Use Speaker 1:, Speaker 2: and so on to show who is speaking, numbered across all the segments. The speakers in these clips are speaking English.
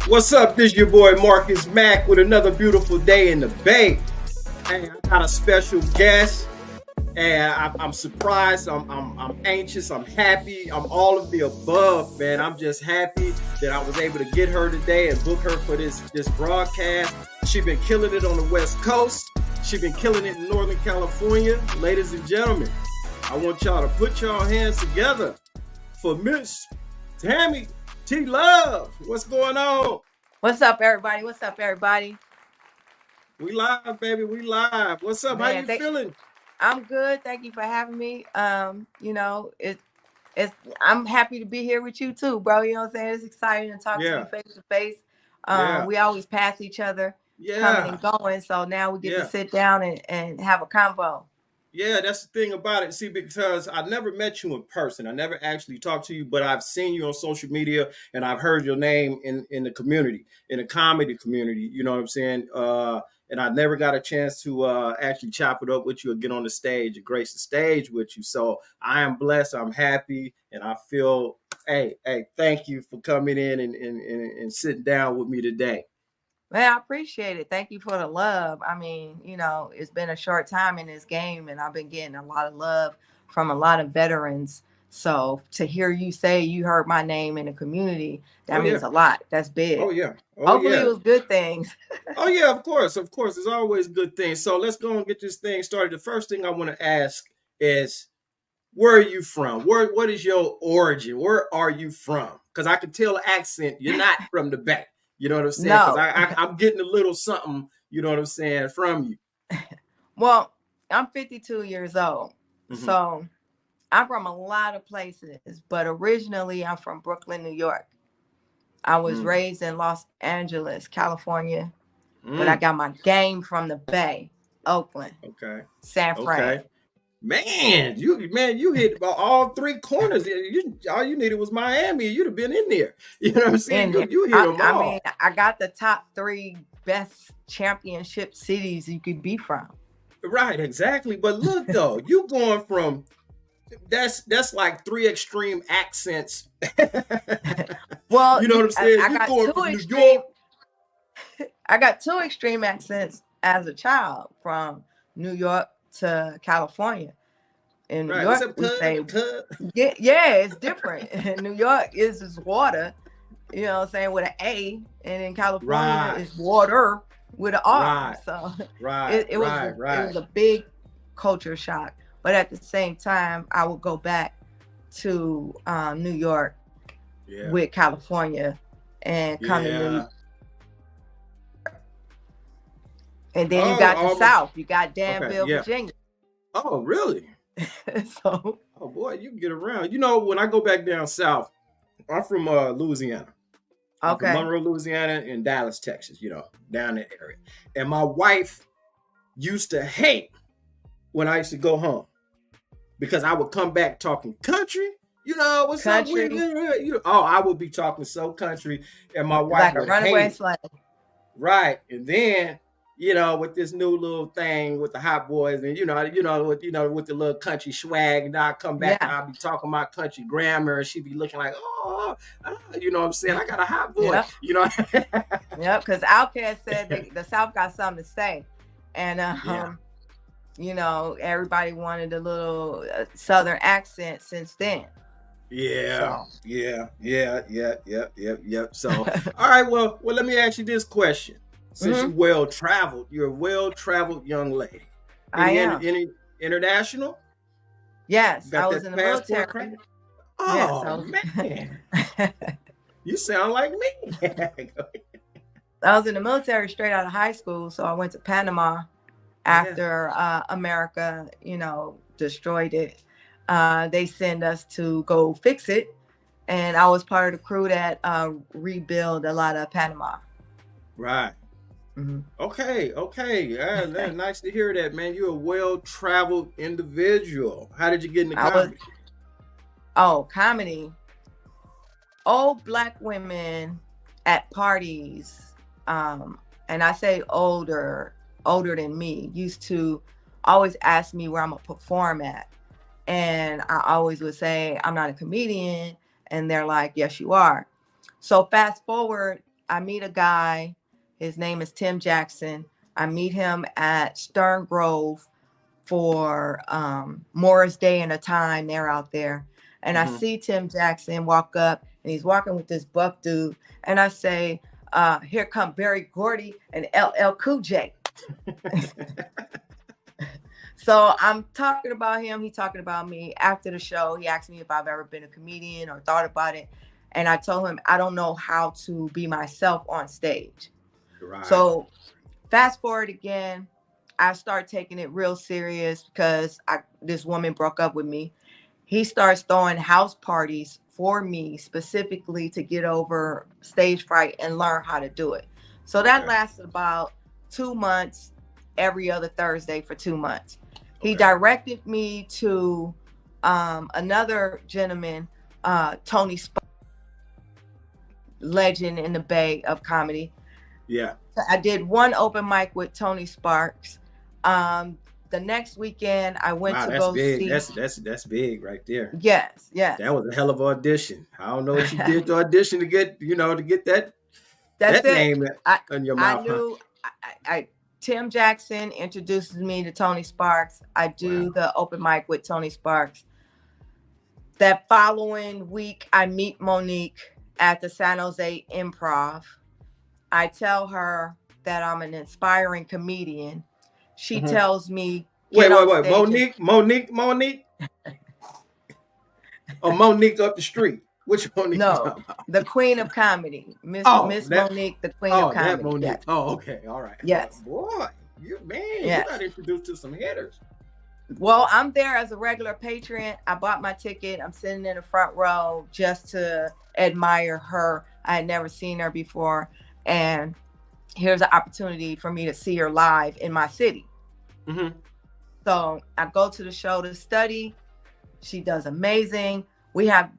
Speaker 1: What's up? This your boy Marcus Mack with another beautiful day in the Bay. Hey, I got a special guest, and I'm surprised. I'm anxious. I'm happy. I'm all of the above, man. I'm just happy that I was able to get her today and book her for this broadcast. She been killing it on the West Coast. She been killing it in Northern California. Ladies and gentlemen, I want y'all to put y'all hands together for Miss Tammy Tea Love. What's going on?
Speaker 2: What's up, everybody? What's up, everybody?
Speaker 1: We live, baby. We live. What's up?
Speaker 2: Man,
Speaker 1: How you feeling?
Speaker 2: I'm good. Thank you for having me. It's I'm happy to be here with you too, bro. You know what I'm saying? It's exciting to talk to you face to face. We always pass each other coming and going. So now we get to sit down and have a convo.
Speaker 1: Yeah, that's the thing about it. See, because I never met you in person. I never actually talked to you, but I've seen you on social media and I've heard your name in the community, in the comedy community. You know what I'm saying? And I never got a chance to actually chop it up with you or get on the stage and grace the stage with you. So I am blessed. I'm happy. And I feel, hey, thank you for coming in and sitting down with me today.
Speaker 2: Man, I appreciate it. Thank you for the love. I mean, it's been a short time in this game and I've been getting a lot of love from a lot of veterans. So to hear you say you heard my name in the community, that means a lot. That's big.
Speaker 1: Oh, yeah.
Speaker 2: Hopefully it was good things.
Speaker 1: Oh, yeah, of course. Of course. There's always good things. So let's go and get this thing started. The first thing I want to ask is, where are you from? What is your origin? Where are you from? Because I can tell the accent. You're not from the Bay. You know what I'm saying?
Speaker 2: No.
Speaker 1: Because I'm getting a little something, you know what I'm saying, from you.
Speaker 2: Well, I'm 52 years old. Mm-hmm. So I'm from a lot of places, but originally I'm from Brooklyn, New York. I was raised in Los Angeles, California, but I got my game from the Bay, Oakland, San Fran.
Speaker 1: Man, you hit all three corners. All you needed was Miami. You'd have been in there. You know what I'm saying? You hit them all.
Speaker 2: I mean, I got the top 3 best championship cities you could be from.
Speaker 1: Right, exactly. But look, though, you going from that's like 3 extreme accents.
Speaker 2: Well,
Speaker 1: you know what I'm saying?
Speaker 2: I got 2 extreme accents as a child, from New York to California. In New York, we say, it's different. In New York is water, you know what I'm saying, with an A, and in California it's water with an R. So it was a big culture shock. But at the same time, I would go back to New York with California and come to New York. And then you got the South. You got Danville, Virginia.
Speaker 1: Oh, really?
Speaker 2: Oh,
Speaker 1: boy, you can get around. You know, when I go back down south, I'm from Louisiana. I'm from Monroe, Louisiana, and Dallas, Texas, down that area. And my wife used to hate when I used to go home because I would come back talking country. What's
Speaker 2: country.
Speaker 1: Up with I would be talking so country, and my wife
Speaker 2: like a runaway slave.
Speaker 1: Right. And then with this new little thing with the hot boys, and with the little country swag, and I come back and I'll be talking my country grammar, and she be looking like, you know what I'm saying? I got a hot boy,
Speaker 2: Yep, because Outkast said the South got something to say, and everybody wanted a little Southern accent since then.
Speaker 1: Yeah. So, all right, well, let me ask you this question. Since you're well-traveled, you're a well-traveled young lady. Any international?
Speaker 2: Yes, I was in the military.
Speaker 1: Oh, man. You sound like me.
Speaker 2: I was in the military straight out of high school, so I went to Panama after America, destroyed it. They send us to go fix it, and I was part of the crew that rebuild a lot of Panama.
Speaker 1: Right. Mm-hmm. Okay. Yeah, nice to hear that, man. You're a well-traveled individual. How did you get into comedy?
Speaker 2: Comedy. Old Black women at parties, and I say older than me, used to always ask me where I'm gonna perform at. And I always would say, I'm not a comedian. And they're like, yes, you are. So fast forward I meet a guy. His name is Tim Jackson. I meet him at Stern Grove for Morris Day and a Time. They're out there. And I see Tim Jackson walk up, and he's walking with this buff dude. And I say, here come Berry Gordy and LL Cool J. So I'm talking about him. He's talking about me. After the show, he asked me if I've ever been a comedian or thought about it. And I told him I don't know how to be myself on stage. Right. So fast forward again, I start taking it real serious because this woman broke up with me. He starts throwing house parties for me specifically to get over stage fright and learn how to do it. So that lasted about 2 months, every other Thursday for 2 months. He directed me to another gentleman, Tony Sparks, legend in the Bay of comedy.
Speaker 1: Yeah.
Speaker 2: I did one open mic with Tony Sparks. The next weekend I went to go see.
Speaker 1: That's big right there.
Speaker 2: Yes, yes.
Speaker 1: That was a hell of an audition. I don't know what you did to audition to get that
Speaker 2: That's
Speaker 1: that name in your mouth.
Speaker 2: I knew Tim Jackson introduces me to Tony Sparks. I do the open mic with Tony Sparks. That following week, I meet Monique at the San Jose Improv. I tell her that I'm an inspiring comedian. She tells me,
Speaker 1: wait. Monique? Oh, Monique up the street. Which Monique?
Speaker 2: No, the Queen of Comedy. Miss Monique, the Queen of Comedy.
Speaker 1: Monique.
Speaker 2: Yes.
Speaker 1: Oh, okay. All right.
Speaker 2: Yes.
Speaker 1: Boy, you got introduced to some hitters.
Speaker 2: Well, I'm there as a regular patron. I bought my ticket. I'm sitting in the front row just to admire her. I had never seen her before. And here's an opportunity for me to see her live in my city. So I go to the show to study. She does amazing. We have,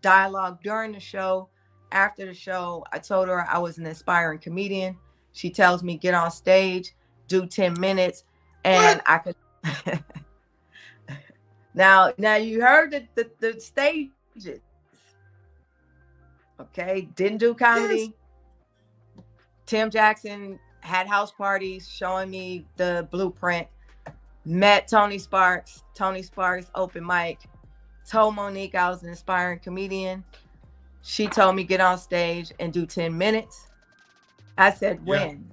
Speaker 2: dialogue during the show. After the show, I told her I was an inspiring comedian. She tells me, get on stage, do 10 minutes. And I could. Now you heard the stages. Okay. Didn't do comedy. Yes. Tim Jackson had house parties showing me the blueprint. Met Tony Sparks. Tony Sparks open mic. Told Monique I was an inspiring comedian. She told me get on stage and do 10 minutes. I said, when?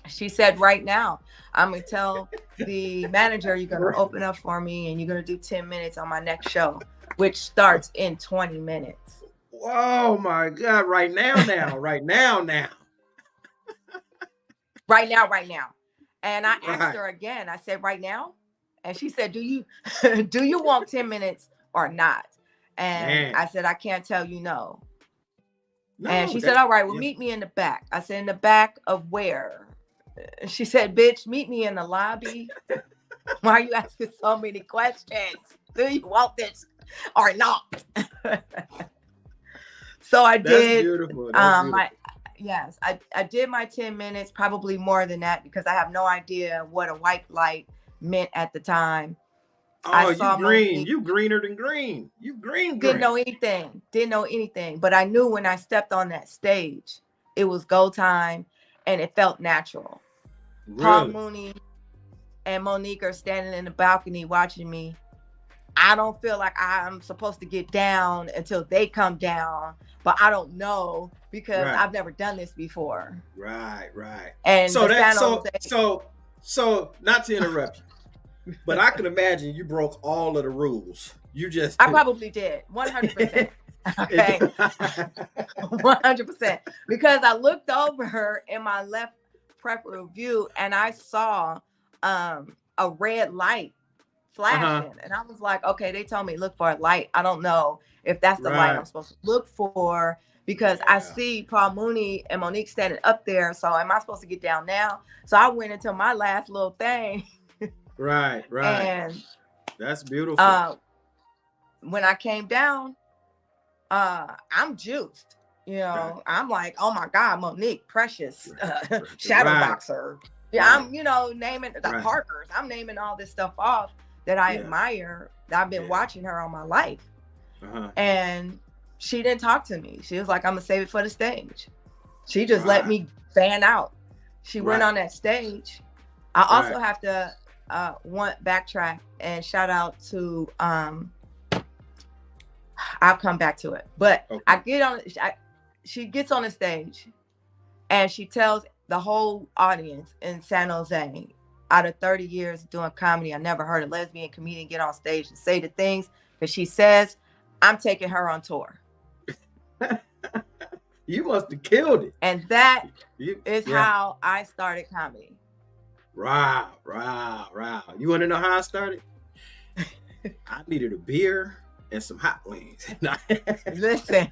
Speaker 2: She said, right now. I'm going to tell the manager you're going to open up for me and you're going to do 10 minutes on my next show, which starts in 20 minutes.
Speaker 1: Oh my God. Right now. Right now.
Speaker 2: Right now. And I asked her again. I said, right now? And she said, do you want 10 minutes or not? And I said, I can't tell you no. And she said, all right, well, meet me in the back. I said, in the back of where? She said, bitch, meet me in the lobby. Why are you asking so many questions? Do you want this or not? So I did. Beautiful. I did my 10 minutes, probably more than that, because I have no idea what a white light meant at the time.
Speaker 1: Oh, you green. You greener than green. You green.
Speaker 2: Didn't know anything. But I knew when I stepped on that stage, it was go time and it felt natural. Really? Paul Mooney and Monique are standing in the balcony watching me. I don't feel like I'm supposed to get down until they come down, but I don't know because I've never done this before.
Speaker 1: Right.
Speaker 2: And
Speaker 1: so not to interrupt you, but I can imagine you broke all of the rules.
Speaker 2: I probably did 100%. Okay, 100%, because I looked over her in my left peripheral view and I saw a red light flashing, and I was like, okay, they told me look for a light. I don't know if that's the light I'm supposed to look for, because I see Paul Mooney and Monique standing up there. So am I supposed to get down now? So I went into my last little thing.
Speaker 1: Right.
Speaker 2: And
Speaker 1: that's beautiful.
Speaker 2: When I came down, I'm juiced. I'm like, oh my God, Monique, precious, shadow boxer. Yeah, I'm, naming the Parkers. I'm naming all this stuff off that I admire. I've been watching her all my life. And she didn't talk to me. She was like, I'm gonna save it for the stage. She just let me fan out. She went on that stage. I also have to backtrack and shout out to I'll come back to it. But she gets on the stage and she tells the whole audience in San Jose, out of 30 years doing comedy, I never heard a lesbian comedian get on stage and say the things that she says. I'm taking her on tour.
Speaker 1: You must have killed it.
Speaker 2: And that is how I started comedy.
Speaker 1: Wow. You want to know how I started? I needed a beer and some hot wings.
Speaker 2: Listen,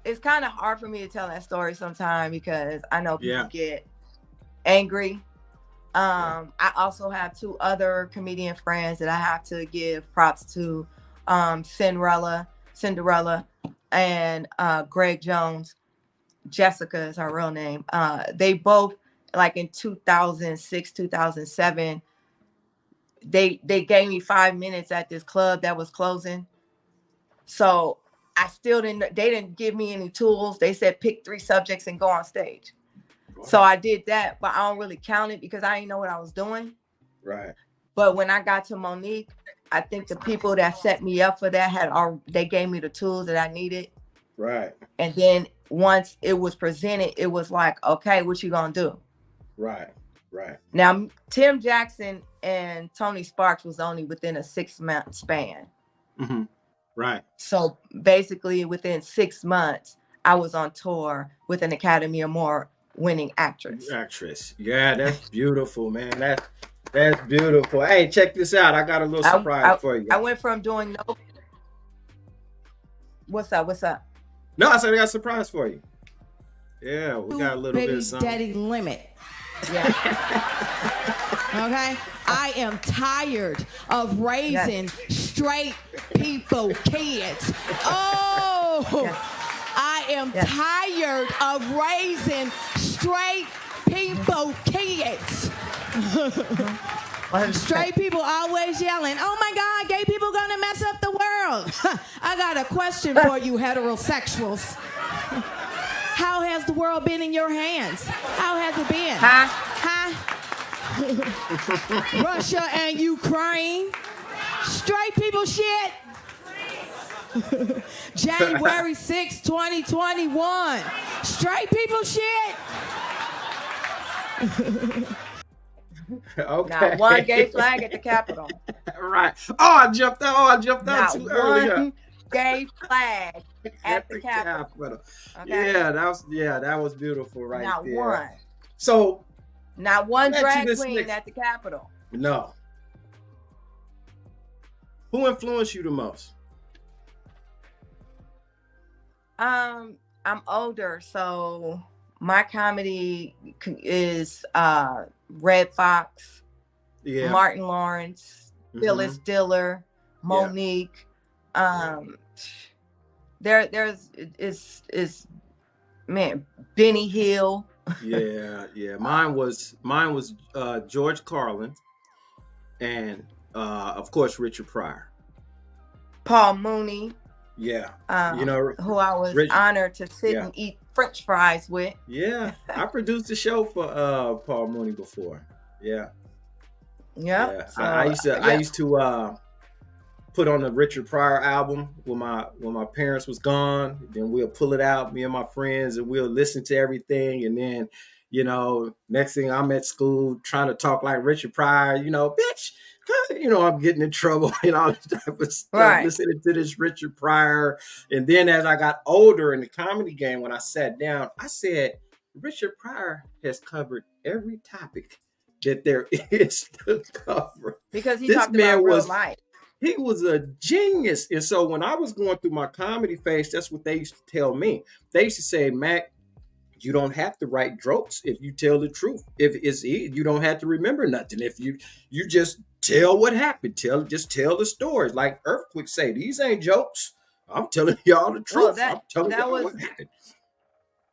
Speaker 2: it's kind of hard for me to tell that story sometimes because I know people get angry. I also have 2 other comedian friends that I have to give props to, Cinderella, and Greg Jones. Jessica is her real name. They both, like in 2006, 2007, they gave me 5 minutes at this club that was closing. So they didn't give me any tools. They said pick 3 subjects and go on stage. So I did that, but I don't really count it because I didn't know what I was doing.
Speaker 1: Right.
Speaker 2: But when I got to Monique, I think the people that set me up for that they gave me the tools that I needed.
Speaker 1: Right.
Speaker 2: And then once it was presented, it was like, okay, what you gonna do?
Speaker 1: Right.
Speaker 2: Now, Tim Jackson and Tony Sparks was only within a 6-month span.
Speaker 1: Mm-hmm. Right.
Speaker 2: So basically within 6 months, I was on tour with an Academy Award winning actress.
Speaker 1: Yeah, that's beautiful, man. That's beautiful. Hey, check this out. I got a little surprise for you.
Speaker 2: I went from doing no. What's up?
Speaker 1: No, I said I got a surprise for you. Yeah, we got a little bit of something.
Speaker 3: Daddy limit. Yeah. Okay. I am tired of raising straight people kids. Oh. Yes. I am tired of raising straight people kids. Straight people always yelling, oh my God, gay people gonna mess up the world. I got a question for you heterosexuals. How has the world been in your hands? How has it been? Russia and Ukraine. Straight people shit. January 6, 2021. Straight people shit.
Speaker 1: Okay.
Speaker 2: Not one gay flag at the Capitol.
Speaker 1: Right. Oh, I jumped out too early.
Speaker 2: One gay flag at the Capitol.
Speaker 1: Okay. Yeah, that was beautiful right there.
Speaker 2: Not one.
Speaker 1: So,
Speaker 2: not one drag queen at the Capitol.
Speaker 1: No. Who influenced you the most?
Speaker 2: I'm older, so my comedy is Red Fox, Martin Lawrence, Phyllis Diller, Monique. There's Benny Hill.
Speaker 1: Yeah. Mine was George Carlin, and of course Richard Pryor,
Speaker 2: Paul Mooney.
Speaker 1: Yeah,
Speaker 2: who I was honored to sit and eat French fries with.
Speaker 1: Yeah, I produced a show for Paul Mooney before. Yeah. So, I used to put on the Richard Pryor album when my parents was gone. Then we'll pull it out, me and my friends, and we'll listen to everything. And then, next thing I'm at school trying to talk like Richard Pryor, bitch. I'm getting in trouble and all this type of stuff, listening to this Richard Pryor. And then as I got older in the comedy game, when I sat down, I said, Richard Pryor has covered every topic that there is to cover.
Speaker 2: Because he talked about real life.
Speaker 1: He was a genius. And so when I was going through my comedy phase, that's what they used to tell me. They used to say, Mac, you don't have to write jokes if you tell the truth. If it's you don't have to remember nothing. If you just tell what happened. Just tell the stories. Like Earthquake say, these ain't jokes. I'm telling y'all the truth. I'm telling y'all what happened.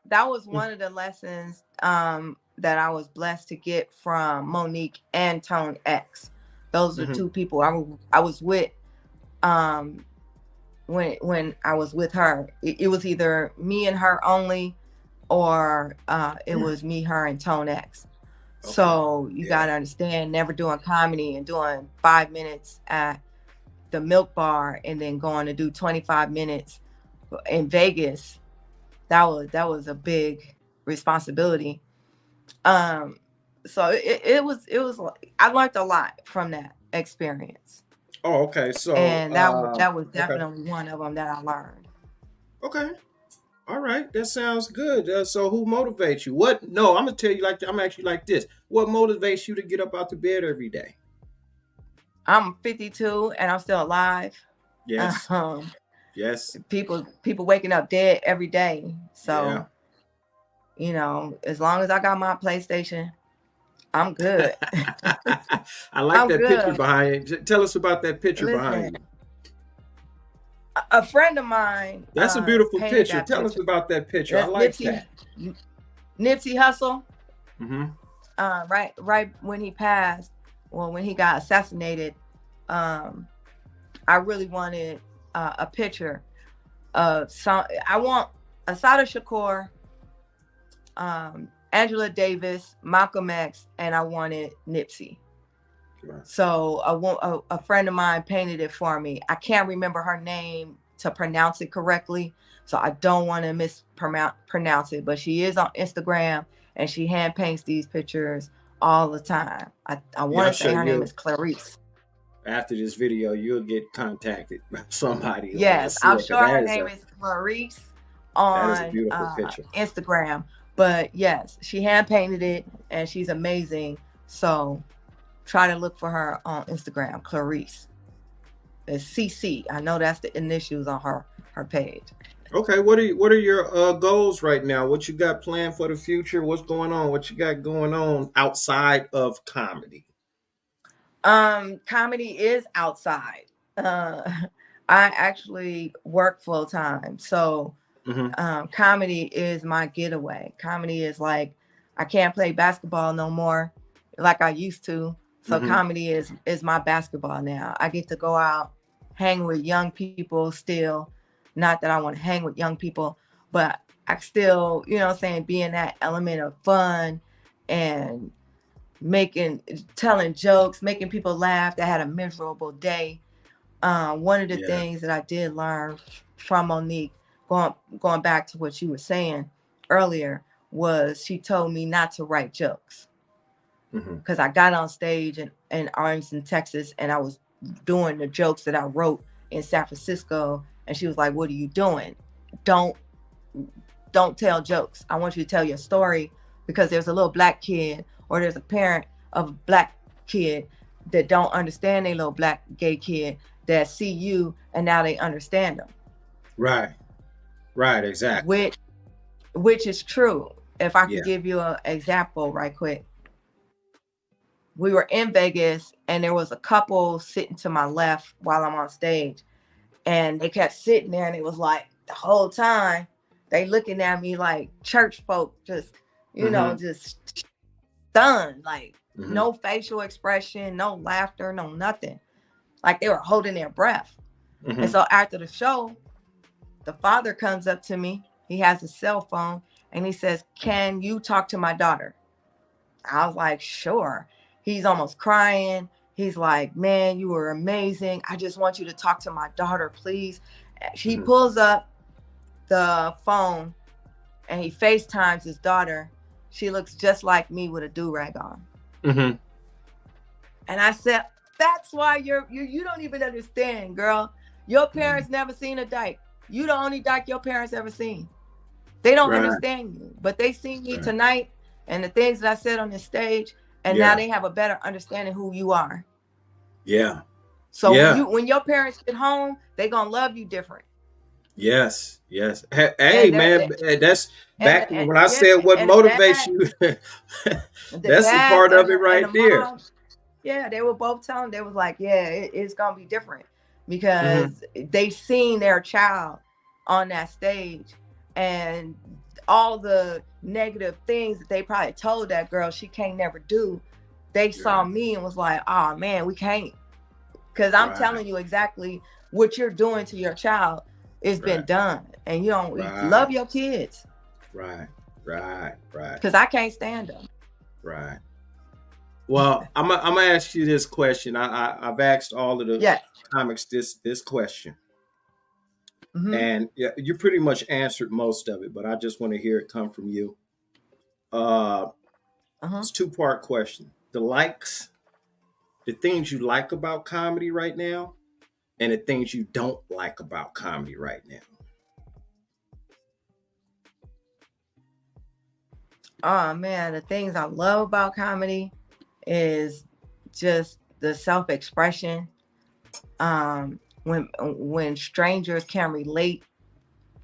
Speaker 2: That was one of the lessons that I was blessed to get from Monique and Tone X. Those are two people I was with when I was with her. It was either me and her only, or it was me, her, and Tone X. Okay. So you gotta understand, never doing comedy and doing 5 minutes at the Milk Bar and then going to do 25 minutes in Vegas. That was a big responsibility. So it was I learned a lot from that experience.
Speaker 1: Oh, okay. So
Speaker 2: and that was definitely one of them that I learned.
Speaker 1: Okay. All right, that sounds good. So who motivates you? What? No, I'm gonna tell you I'm actually like this. What motivates you to get up out the bed every day?
Speaker 2: I'm 52 and I'm still alive.
Speaker 1: Yes. Yes.
Speaker 2: People waking up dead every day. So, you know, as long as I got my PlayStation, I'm good.
Speaker 1: I like that picture behind you. Tell us about that picture behind you.
Speaker 2: A friend of mine.
Speaker 1: That's a beautiful picture. Tell us about that picture. I like that.
Speaker 2: Nipsey Hussle.
Speaker 1: Mm-hmm.
Speaker 2: Right when he passed, well, when he got assassinated, I really wanted a picture of some. I want Assata Shakur, Angela Davis, Malcolm X, and I wanted Nipsey. Right. So a friend of mine painted it for me. I can't remember her name to pronounce it correctly, so I don't want to mispronounce it. But she is on Instagram, and she hand paints these pictures all the time. I want to say her name is Clarice.
Speaker 1: After this video, you'll get contacted by somebody.
Speaker 2: Yes, I'm sure her name is Clarice on
Speaker 1: that is a beautiful picture.
Speaker 2: Instagram. But yes, she hand painted it, and she's amazing. So try to look for her on Instagram, Clarice. It's CC. I know that's the initials on her page.
Speaker 1: Okay, what are your goals right now? What you got planned for the future? What's going on? What you got going on outside of comedy?
Speaker 2: Comedy is outside. I actually work full time, so comedy is my getaway. Comedy is like, I can't play basketball no more like I used to. So comedy is my basketball now. I get to go out, hang with young people still. Not that I want to hang with young people, but I still, you know what I'm saying, be in that element of fun and telling jokes, making people laugh that had a miserable day. One of the things that I did learn from Monique, going back to what you were saying earlier, was she told me not to write jokes. Because I got on stage in Arlington, Texas, and I was doing the jokes that I wrote in San Francisco, and she was like, "What are you doing? Don't tell jokes. I want you to tell your story, because there's a little black kid, or there's a parent of a black kid that don't understand a little black gay kid that see you, and now they understand them."
Speaker 1: Right, exactly.
Speaker 2: Which is true. If I could give you an example right quick. We were in Vegas, and there was a couple sitting to my left while I'm on stage, and they kept sitting there, and it was like the whole time they looking at me like church folk, just, you know, just stunned, like no facial expression, no laughter, no nothing. Like they were holding their breath. And so after the show, the father comes up to me. He has a cell phone, and he says, "Can you talk to my daughter?" I was like, "Sure." He's almost crying. He's like, "Man, you were amazing. I just want you to talk to my daughter, please." He pulls up the phone, and he FaceTimes his daughter. She looks just like me with a do-rag on. And I said, "That's why you don't even understand, girl. Your parents never seen a dyke. You the only dyke your parents ever seen. They don't understand you, but they seen me tonight and the things that I said on this stage, and now they have a better understanding who you are." So when your parents get home, they gonna love you different.
Speaker 1: Yes. Hey, man, that's back when I said what motivates you. That's a part of it right there.
Speaker 2: Mom, they were both telling. They was like, it's gonna be different, because they seen their child on that stage, and all the negative things that they probably told that girl she can't never do, they saw me and was like, "Oh man, we can't." Because I'm telling you exactly what you're doing to your child. It's been done, and you don't love your kids.
Speaker 1: Right.
Speaker 2: Because I can't stand them.
Speaker 1: Right. Well, I'm gonna ask you this question. I've asked all of the comics this question, and you pretty much answered most of it, but I just want to hear it come from you. It's a 2-part question. The things you like about comedy right now, and the things you don't like about comedy right now.
Speaker 2: Oh man, the things I love about comedy is just the self-expression. When strangers can relate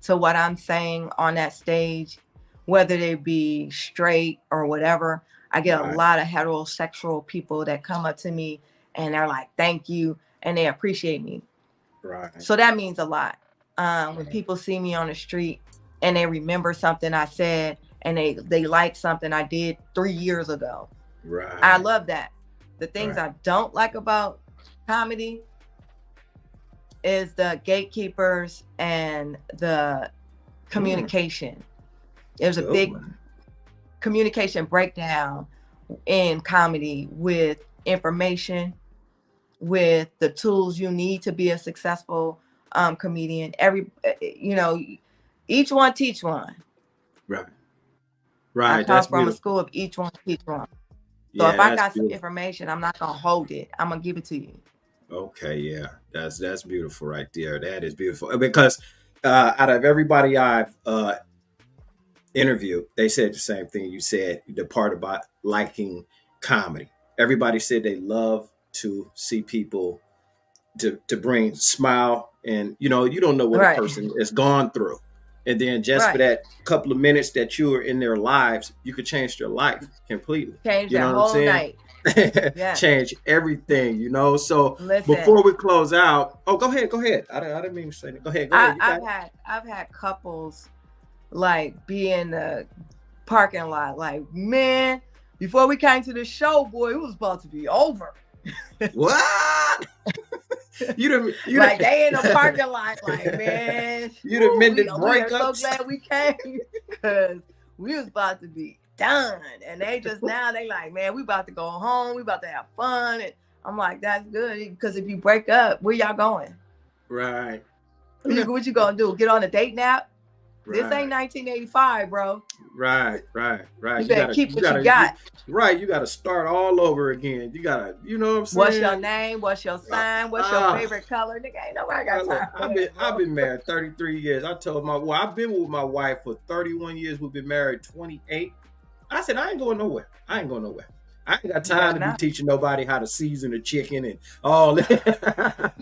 Speaker 2: to what I'm saying on that stage, whether they be straight or whatever. I get a lot of heterosexual people that come up to me and they're like, thank you, and they appreciate me.
Speaker 1: Right.
Speaker 2: So that means a lot. When people see me on the street and they remember something I said, and they like something I did 3 years ago.
Speaker 1: Right.
Speaker 2: I love that. The things I don't like about comedy is the gatekeepers and the communication. There's a big communication breakdown in comedy with information, with the tools you need to be a successful comedian. Each one teach one.
Speaker 1: Right.
Speaker 2: I come from a school of each one teach one. So if I got some information, I'm not gonna hold it. I'm gonna give it to you.
Speaker 1: Okay, yeah, that's beautiful right there. That is beautiful because out of everybody I've interviewed, they said the same thing. You said the part about liking comedy. Everybody said they love to see people to bring smile, and you don't know what a person has gone through. And then just for that couple of minutes that you are in their lives, you could change their life completely.
Speaker 2: Change their whole night.
Speaker 1: Change everything, So before we close out, go ahead. I didn't mean to say that. Go ahead.
Speaker 2: I've had couples like be in the parking lot, like, man, before we came to the show, boy, it was about to be over.
Speaker 1: What? you
Speaker 2: like they in the parking lot, like, man,
Speaker 1: you done mended breakups.
Speaker 2: We are so glad we came because we was about to be done, and they just now they like, man, we about to go home, we about to have fun, and I'm like, that's good, because if you break up, where y'all going?
Speaker 1: Right.
Speaker 2: What you gonna do? Get on a date nap? This ain't 1985, bro.
Speaker 1: Right.
Speaker 2: You better keep what you got.
Speaker 1: Right, you got to start all over again. You got to, you know what I'm saying?
Speaker 2: What's your name? What's your sign? What's your favorite color? Nigga, ain't nobody got time.
Speaker 1: I've been married 33 years. I told I've been with my wife for 31 years. We've been married 28. I said, I ain't going nowhere. I ain't got time to be teaching nobody how to season a chicken and all that.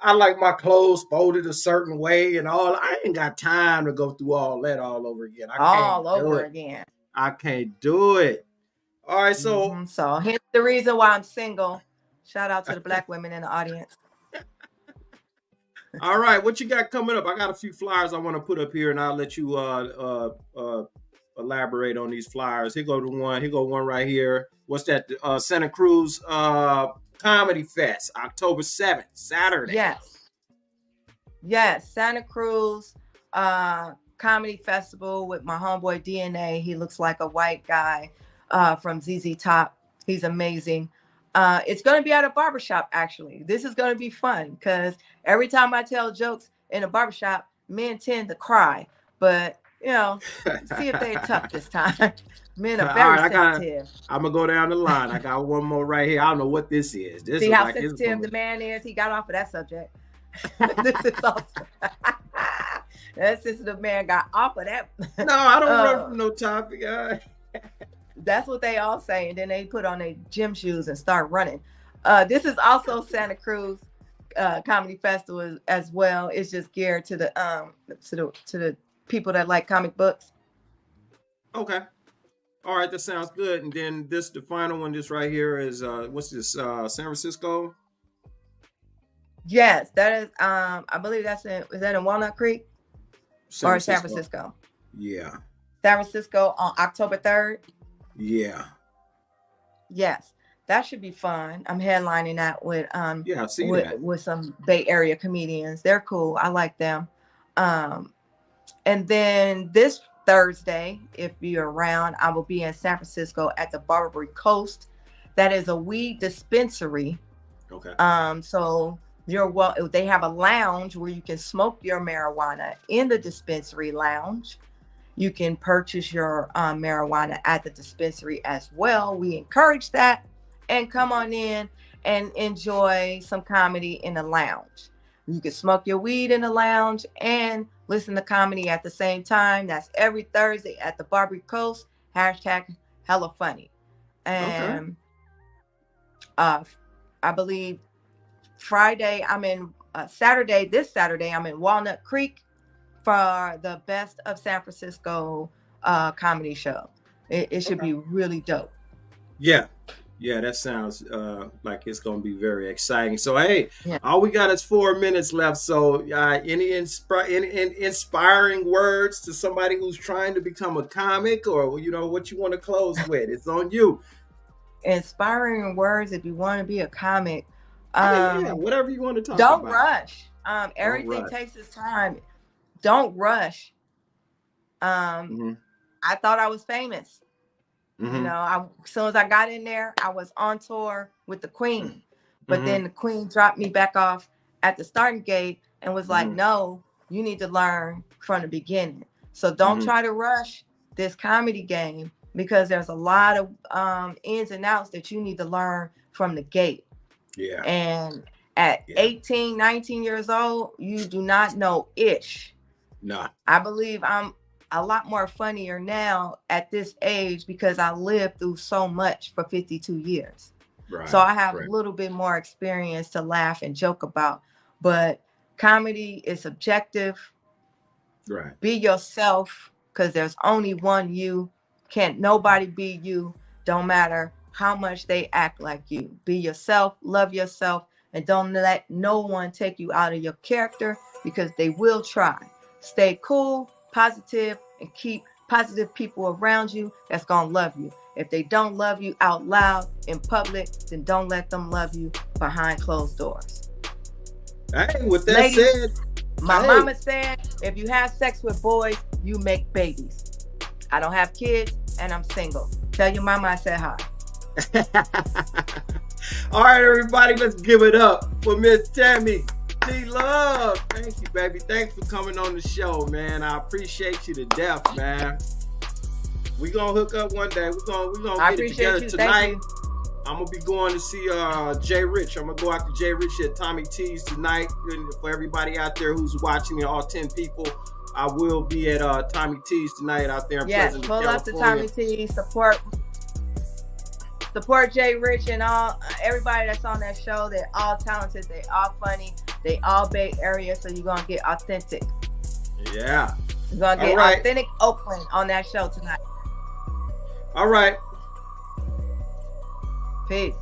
Speaker 1: I like my clothes folded a certain way and all. I ain't got time to go through all that all over again. I can't do it. All right, so
Speaker 2: so here's the reason why I'm single. Shout out to the black women in the audience.
Speaker 1: All right, what you got coming up? I got a few flyers I want to put up here, and I'll let you elaborate on these flyers. Here go one right here. What's that? Santa Cruz Comedy Fest, October 7th, Saturday.
Speaker 2: Yes, Santa Cruz Comedy Festival with my homeboy DNA. He looks like a white guy from ZZ Top. He's amazing. It's going to be at a barbershop, actually. This is going to be fun because every time I tell jokes in a barbershop, men tend to cry. But, see if they're tough this time. Men are very sensitive.
Speaker 1: I'm going to go down the line. I got one more right here. I don't know what this is.
Speaker 2: See how sensitive the man is? He got off of that subject. This is awesome. That sensitive man got off of that.
Speaker 1: No, I don't run from no topic.
Speaker 2: That's what they all say. And then they put on their gym shoes and start running. This is also Santa Cruz Comedy Festival as well. It's just geared to the people that like comic books.
Speaker 1: Okay. All right, that sounds good. And then the final one, this right here is what's this? San Francisco?
Speaker 2: Yes, that is. I believe is that in Walnut Creek or San Francisco?
Speaker 1: Yeah.
Speaker 2: San Francisco on October 3rd.
Speaker 1: Yeah.
Speaker 2: Yes, that should be fun. I'm headlining that with
Speaker 1: yeah, I see that
Speaker 2: with some Bay Area comedians. They're cool. I like them. And then this Thursday, if you're around, I will be in San Francisco at the Barbary Coast. That is a weed dispensary.
Speaker 1: Okay.
Speaker 2: So they have a lounge where you can smoke your marijuana in the dispensary lounge. You can purchase your marijuana at the dispensary as well. We encourage that. And come on in and enjoy some comedy in the lounge. You can smoke your weed in the lounge and listen to comedy at the same time. That's every Thursday at the Barbary Coast. Hashtag hella funny. And I believe Friday, this Saturday, I'm in Walnut Creek for the Best of San Francisco comedy show. It should be really dope.
Speaker 1: Yeah, that sounds like it's going to be very exciting. So, hey, all we got is 4 minutes left. So, any inspiring words to somebody who's trying to become a comic, or what you want to close with? It's on you.
Speaker 2: Inspiring words if you want to be a comic.
Speaker 1: Whatever you want to talk
Speaker 2: about.
Speaker 1: Don't
Speaker 2: rush. Everything takes its time. Don't rush. I thought I was famous. Mm-hmm. As soon as I got in there, I was on tour with the Queen. But then the Queen dropped me back off at the starting gate and was like, no, you need to learn from the beginning. So don't try to rush this comedy game, because there's a lot of ins and outs that you need to learn from the gate.
Speaker 1: Yeah.
Speaker 2: And at 18, 19 years old, you do not know ish.
Speaker 1: No.
Speaker 2: I believe I'm a lot more funnier now at this age because I lived through so much for 52 years. Right, so I have a little bit more experience to laugh and joke about. But comedy is subjective.
Speaker 1: Right.
Speaker 2: Be yourself, because there's only one you. Can't nobody be you. Don't matter how much they act like you. Be yourself, love yourself, and don't let no one take you out of your character, because they will try. Stay cool, positive, and keep positive people around you that's gonna love you. If they don't love you out loud in public, then don't let them love you behind closed doors.
Speaker 1: Hey, with that Ladies, said,
Speaker 2: my mama said, if you have sex with boys, you make babies. I don't have kids and I'm single. Tell your mama I said hi.
Speaker 1: All right, everybody, let's give it up for Miss Tammy Tea Love. Thank you, baby. Thanks for coming on the show, man. I appreciate you to death, man. We're going to hook up one day. We're gonna get it together tonight. I'm going to be going to see Jay Rich. I'm going to go out to Jay Rich at Tammy Tea's tonight. And for everybody out there who's watching, all 10 people, I will be at Tammy Tea's tonight out there in Pleasant, California. Yes, pull up to
Speaker 2: Tammy Tea's. Support Jay Rich and all everybody that's on that show. They're all talented. They all funny. They all Bay Area, so you're going to get authentic.
Speaker 1: Yeah.
Speaker 2: You're going to get authentic Oakland on that show tonight.
Speaker 1: All right.
Speaker 2: Peace.